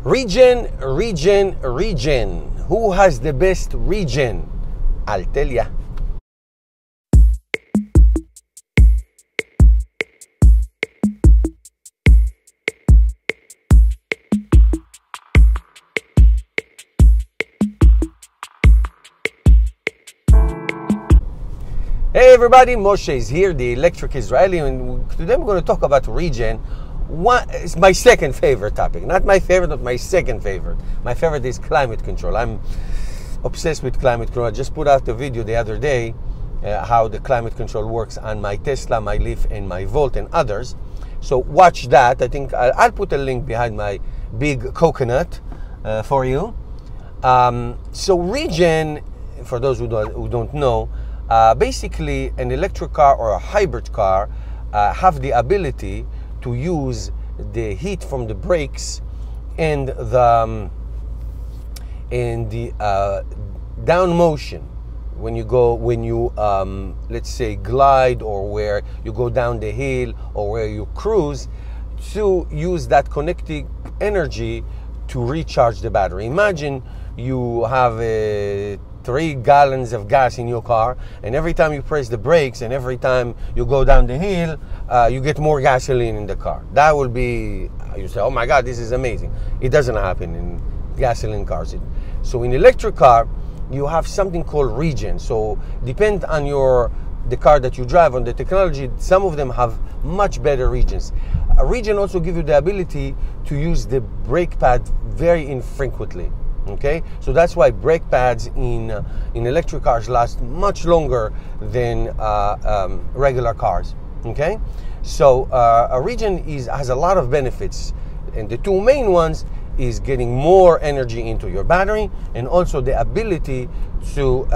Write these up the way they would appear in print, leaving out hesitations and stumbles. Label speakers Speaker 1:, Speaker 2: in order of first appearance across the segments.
Speaker 1: Regen. Who has the best regen? I'll tell ya. Hey everybody, Moshe is here, the electric Israeli, and today we're going to talk about regen. It's my second favorite topic. Not my favorite, but my second favorite. My favorite is climate control. I'm obsessed with climate control. I just put out a video the other day how the climate control works on my Tesla, my Leaf, and my Volt, and others. So watch that. I think I'll put a link behind my big coconut for you. So regen, for those who don't know, basically an electric car or a hybrid car have the ability to use the heat from the brakes and the down motion when you let's say glide, or where you go down the hill, or where you cruise, to use that connecting energy to recharge the battery. Imagine you have 3 gallons of gas in your car, and every time you press the brakes and every time you go down the hill, you get more gasoline in the car. That will be, you say, oh my God, this is amazing. It doesn't happen in gasoline cars. So in electric car, you have something called regen. So depend on the car that you drive, on the technology. Some of them have much better regens. A regen also gives you the ability to use the brake pad very infrequently. Okay, so that's why brake pads in electric cars last much longer than regular cars. Okay, so a regen has a lot of benefits, and the 2 main ones is getting more energy into your battery, and also the ability to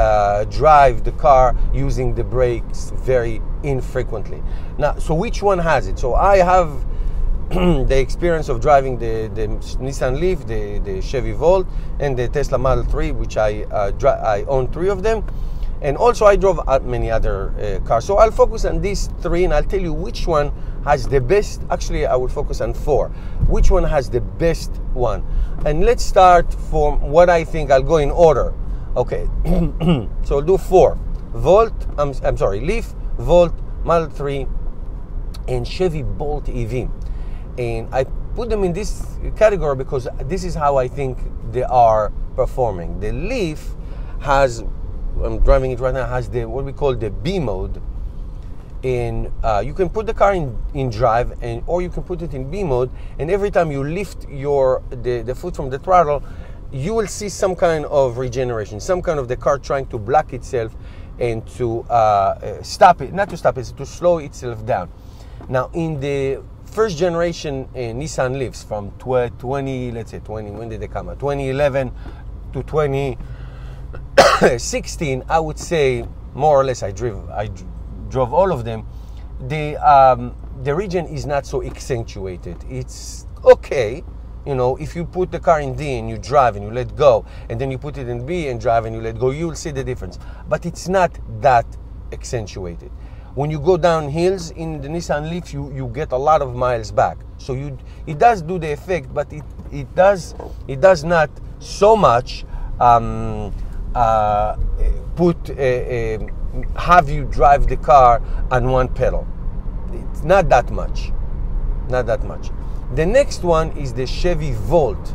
Speaker 1: drive the car using the brakes very infrequently. Now, so which one has it? So I have the experience of driving the Nissan Leaf, the Chevy Volt, and the Tesla Model 3, which I own 3 of them, and also I drove many other cars. So I'll focus on these 3, and I'll tell you which one has the best. Actually, I will focus on 4. Which one has the best one? And let's start from what I think. I'll go in order. Okay, so I'll do 4. Volt, I'm sorry, Leaf, Volt, Model 3, and Chevy Bolt EV. And I put them in this category because this is how I think they are performing. The Leaf has, I'm driving it right now, has the what we call the B mode. And you can put the car in drive, or you can put it in B mode, and every time you lift the foot from the throttle, you will see some kind of regeneration, some kind of the car trying to block itself and to stop it, not to stop it, to slow itself down. Now in the first generation Nissan Leafs from 20, when did they come out? 2011 to 2016, I would say, more or less, I drove all of them. The regen is not so accentuated. It's okay, you know, if you put the car in D and you drive and you let go, and then you put it in B and drive and you let go, you'll see the difference. But it's not that accentuated. When you go down hills in the Nissan Leaf, you get a lot of miles back. So it does do the effect, but it does not so much have you drive the car on one pedal. It's not that much. Not that much. The next one is the Chevy Volt.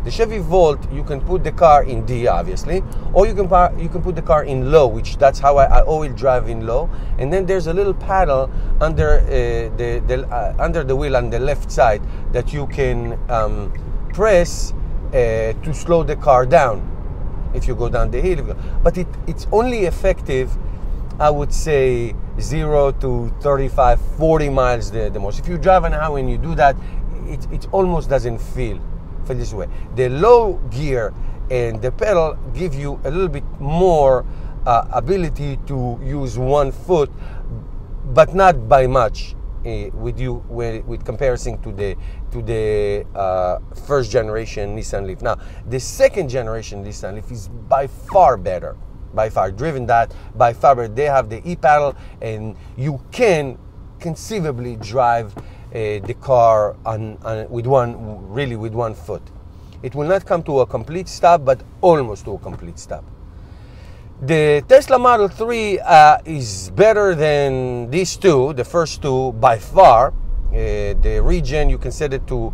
Speaker 1: The Chevy Volt, you can put the car in D, obviously, or you can put the car in low, which that's how I always drive in low. And then there's a little paddle under under the wheel on the left side that you can press to slow the car down if you go down the hill. But it's only effective, I would say, 0 to 35, 40 miles the most. If you drive on a highway and you do that, it almost doesn't feel this way. The low gear and the pedal give you a little bit more ability to use one foot, but not by much with comparison to the first generation Nissan Leaf. Now, the second generation Nissan Leaf is by far better. By far, driven that by far better. They have the e-paddle, and you can conceivably drive the car with one foot. It will not come to a complete stop, but almost to a complete stop. The Tesla Model 3 is better than these two, the first two, by far. The regen, you can set it to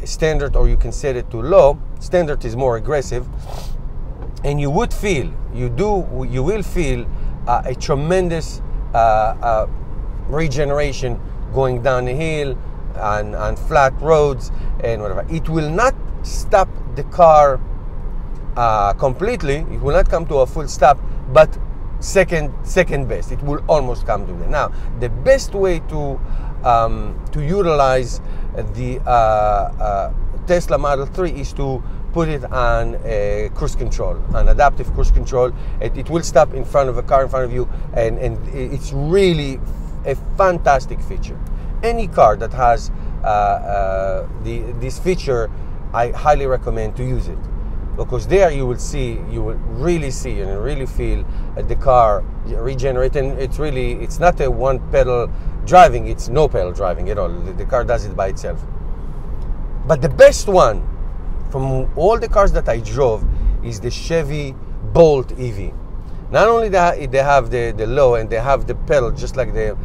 Speaker 1: standard or you can set it to low. Standard is more aggressive, and you will feel a tremendous regeneration going down the hill on flat roads and whatever. It will not stop the car completely. It will not come to a full stop, but second best. It will almost come to that. Now, the best way to utilize the Tesla Model 3 is to put it on cruise control, on adaptive cruise control. It will stop in front of a car in front of you, and it's really a fantastic feature. Any car that has this feature, I highly recommend to use it, because there you will really see and really feel the car regenerate. And it's not a one pedal driving, it's no pedal driving at all. The car does it by itself. But the best one from all the cars that I drove is the Chevy Bolt EV. Not only that, they have the low and they have the pedal just like the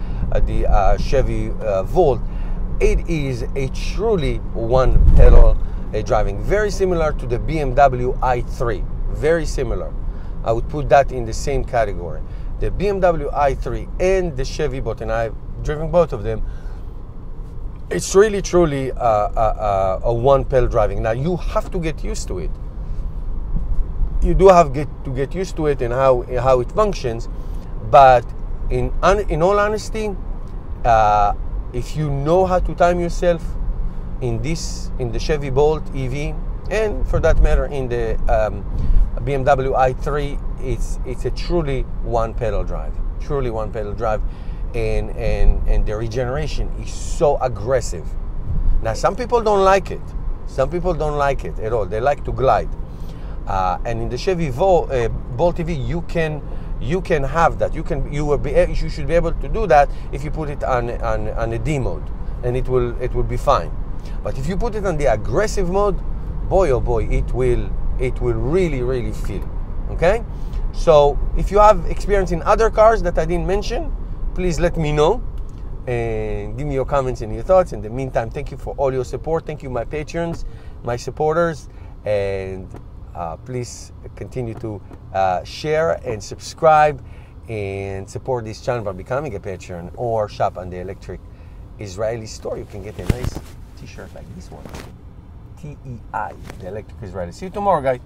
Speaker 1: Chevy Volt. It is a truly one pedal driving, very similar to the BMW i3, very similar. I would put that in the same category. The BMW i3 and the Chevy Bolt, and I've driven both of them. It's really truly a one pedal driving. Now you have to get used to it. You do have to get used to it and how it functions. But in all honesty, if you know how to time yourself in the Chevy Bolt EV, and for that matter in the BMW i3, it's a truly one pedal drive, and the regeneration is so aggressive. Now some people don't like it. Some people don't like it at all. They like to glide. And in the Chevy Bolt EV, you can have that. You should be able to do that if you put it on a D mode, and it will be fine. But if you put it on the aggressive mode, boy oh boy, it will really feel. Okay? So if you have experience in other cars that I didn't mention, please let me know and give me your comments and your thoughts. In the meantime, thank you for all your support. Thank you, my patrons, my supporters, and please continue to share and subscribe and support this channel by becoming a patron or shop on the Electric Israeli store. You can get a nice t-shirt like this one, TEI, the Electric Israeli. See you tomorrow, guys.